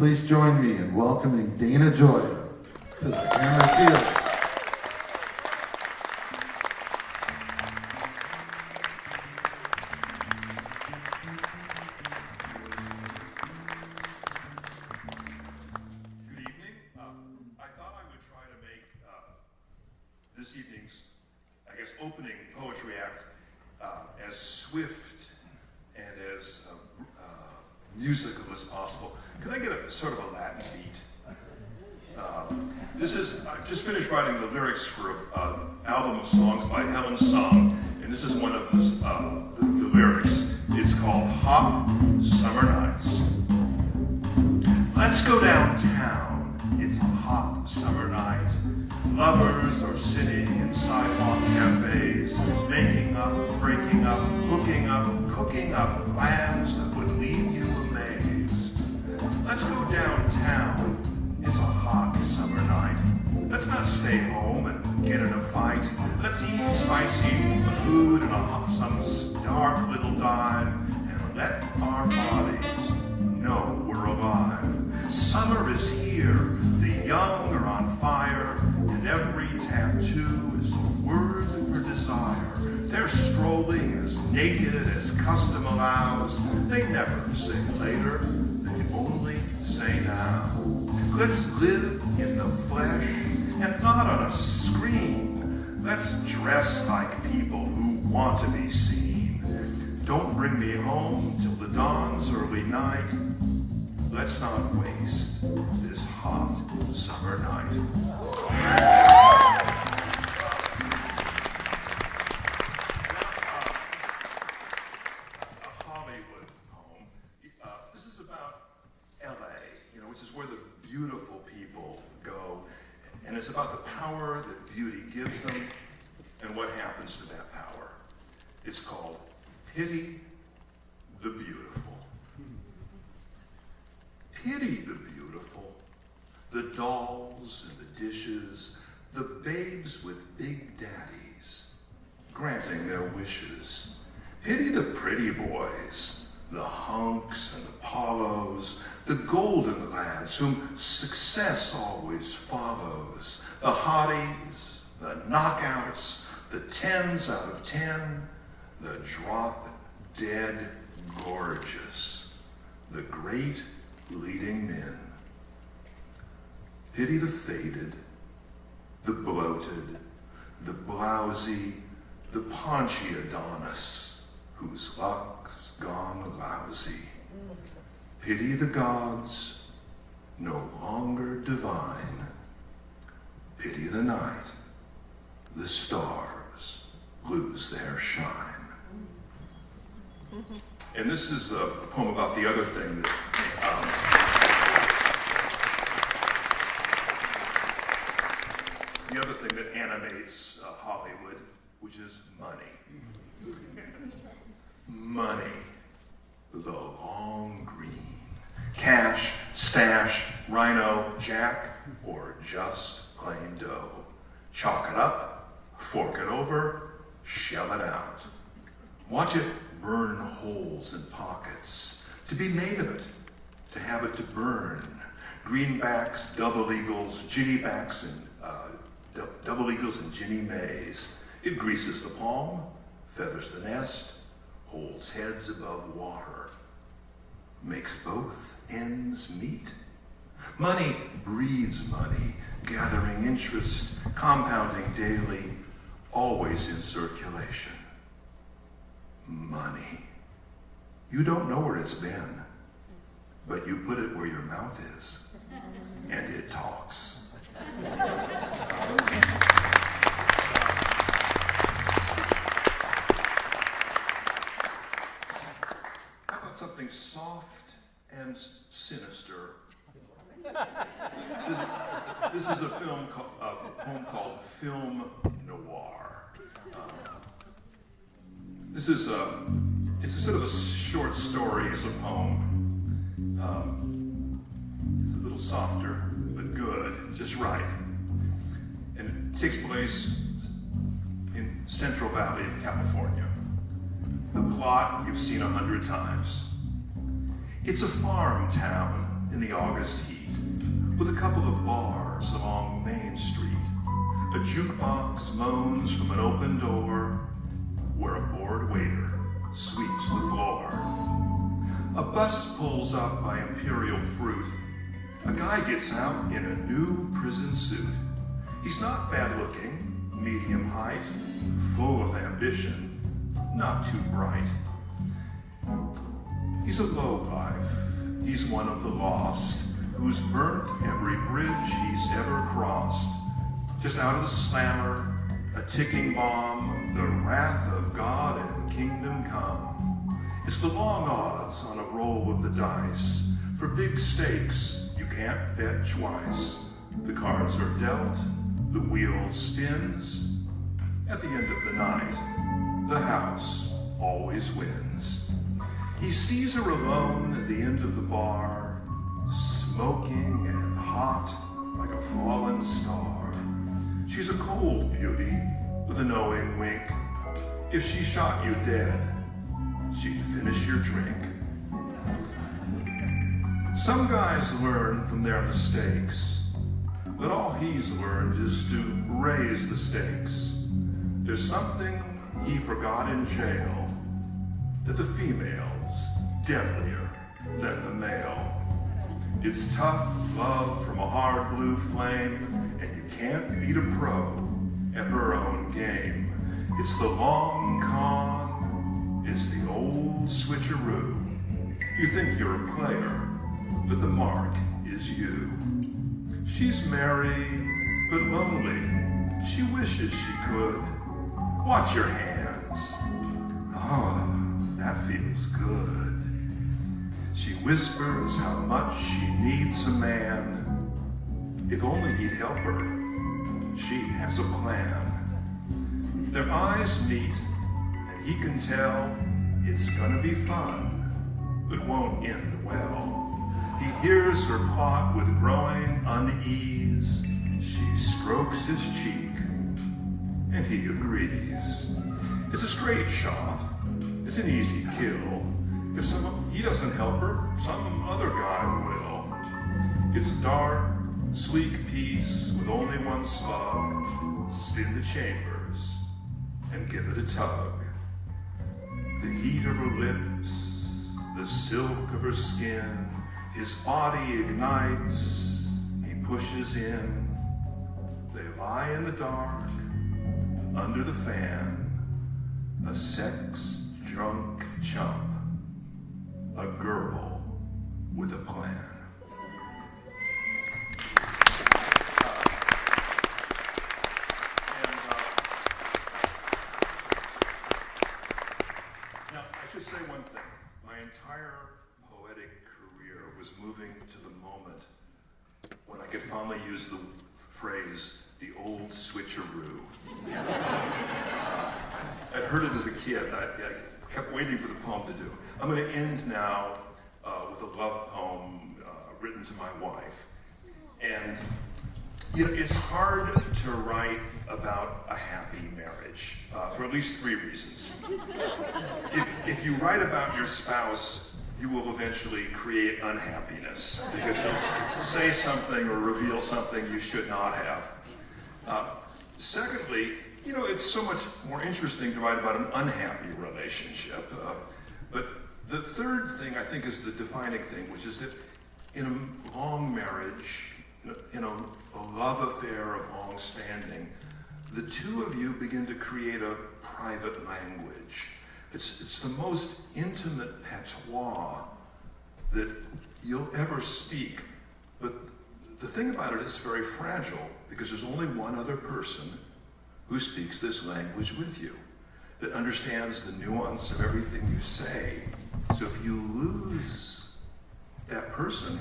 Please join me in welcoming Dana Gioia to the Hammer Theater. Good evening. I thought I would try to make this evening's, opening poetry act as swift and as musical as possible. Could I get a sort of a Latin beat? I just finished writing the lyrics for an album of songs by Helen Song, and this is one of the lyrics. It's called Hot Summer Nights. Let's go downtown. It's a hot summer night. Lovers are sitting in sidewalk cafes, making up, breaking up, hooking up, cooking up plans that would leave you amazed. Let's go downtown. It's a hot summer night. Let's not stay home and get in a fight. Let's eat spicy food in some dark little dive and let our bodies know we're alive. Summer is here. The young are on fire, and every tattoo is a word for desire. They're strolling as naked as custom allows. They never say later, they only say now. Let's live in the flesh and not on a screen. Let's dress like people who want to be seen. Don't bring me home till the dawn's early night. Let's not waste this hot summer night. A Hollywood poem. This is about LA, which is where the beautiful people go. And it's about the power that beauty gives them and what happens to that power. It's called Pity the Beautiful. Pity the beautiful, the dolls and the dishes, the babes with big daddies, granting their wishes. Pity the pretty boys, the hunks and Apollos, the golden lads whom success always follows, the hotties, the knockouts, the 10s out of 10, the drop dead gorgeous, the great leading men. Pity the faded, the bloated, the blousy, the paunchy Adonis, whose luck's gone lousy. Pity the gods, no longer divine. Pity the night, the stars lose their shine. And this is a poem about the other thing that animates Hollywood, which is money. Money, the long green. Cash, stash, rhino, jack, or just plain dough. Chalk it up, fork it over, shell it out. Watch it burn holes in pockets, to be made of it, to have it to burn. Greenbacks, double eagles, ginnybacks, and double eagles and Ginny Mays. It greases the palm, feathers the nest, holds heads above water, makes both ends meet. Money breeds money, gathering interest, compounding daily, always in circulation. Money. You don't know where it's been, but you put it where your mouth is, and it talks. How about something soft and sinister? This is a poem called Film Noir. It's a sort of a short story as a poem. It's a little softer, but good, just right. And it takes place in Central Valley of California. The plot you've seen 100 times. It's a farm town in the August heat, with a couple of bars along Main Street. A jukebox moans from an open door where a bored waiter sweeps the floor. A bus pulls up by Imperial Fruit. A guy gets out in a new prison suit. He's not bad looking, medium height, full of ambition, not too bright. He's a lowlife. He's one of the lost, who's burnt every bridge he's ever crossed. Just out of the slammer, a ticking bomb, the wrath of God and kingdom come. It's the long odds on a roll of the dice. For big stakes, you can't bet twice. The cards are dealt, the wheel spins. At the end of the night, the house always wins. He sees her alone at the end of the bar, smoking and hot like a fallen star. She's a cold beauty with a knowing wink. If she shot you dead, she'd finish your drink. Some guys learn from their mistakes, but all he's learned is to raise the stakes. There's something he forgot in jail, that the female's deadlier than the male. It's tough love from a hard blue flame, and you can't beat a pro at her own game. It's the long con, it's the old switcheroo. You think you're a player, but the mark is you. She's merry, but lonely. She wishes she could. Watch your hands. Oh, that feels good. She whispers how much she needs a man. If only he'd help her. She has a plan. Their eyes meet, and he can tell it's gonna be fun, but won't end well. He hears her plot with growing unease. She strokes his cheek, and he agrees. It's a straight shot. It's an easy kill. If he doesn't help her, some other guy will. It's dark, sleek piece with only one slug. Spin the chambers and give it a tug. The heat of her lips, the silk of her skin, his body ignites, he pushes in. They lie in the dark, under the fan, a sex-drunk chump, a girl with a plan. Now, I should say one thing. My entire poetic career was moving to the moment when I could finally use the phrase, the old switcheroo. I'd heard it as a kid. I kept waiting for the poem to do. I'm going to end now with a love poem written to my wife. And you know, it's hard to write about a happy marriage for at least 3 reasons. If you write about your spouse, you will eventually create unhappiness because you'll say something or reveal something you should not have. Secondly, you know, it's so much more interesting to write about an unhappy relationship. But the third thing I think is the defining thing, which is that in a long marriage, in a love affair of long standing, the two of you begin to create a private language. It's the most intimate patois that you'll ever speak. But the thing about it is very fragile because there's only one other person who speaks this language with you, that understands the nuance of everything you say. So if you lose that person,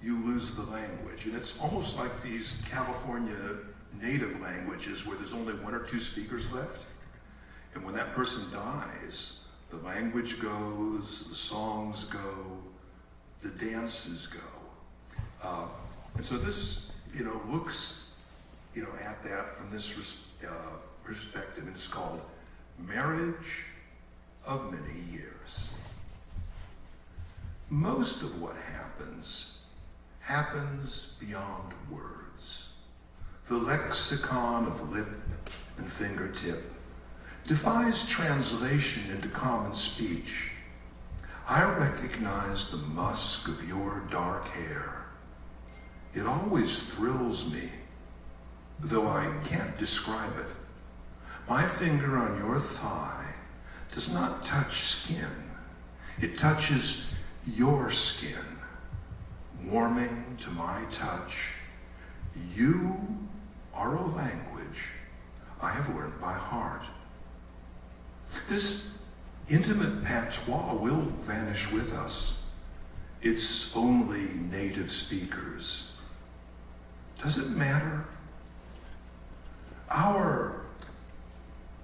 you lose the language. And it's almost like these California native languages where there's only 1 or 2 speakers left. And when that person dies, the language goes, the songs go, the dances go. And so this, you know, looks, you know, at that from this perspective, and it's called Marriage of Many Years. Most of what happens happens beyond words. The lexicon of lip and fingertip defies translation into common speech. I recognize the musk of your dark hair. It always thrills me, though I can't describe it. My finger on your thigh does not touch skin. It touches your skin, warming to my touch. You are a language I have learned by heart. This intimate patois will vanish with us. It's only native speakers. Does it matter? Our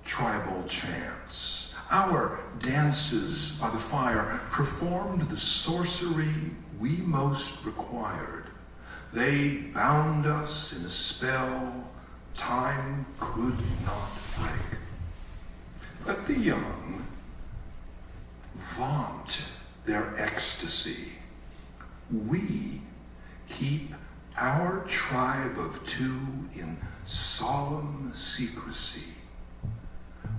tribal chants, our dances by the fire performed the sorcery we most required. They bound us in a spell time could not break. Let the young vaunt their ecstasy. We keep our tribe of two in solemn secrecy.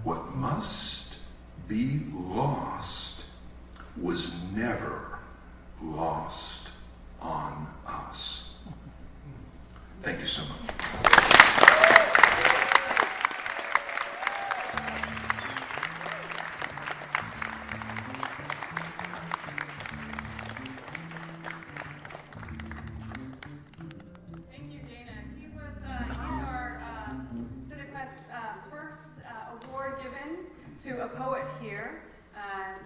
What must be lost was never lost on us. Thank you so much. Thank you, Dana. He's our CineQuest's first award given to a poet here.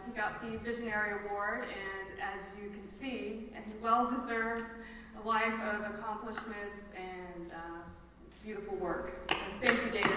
He got the Visionary Award, and as you can see, he well-deserved a life of accomplishments and beautiful work. And thank you, Dana.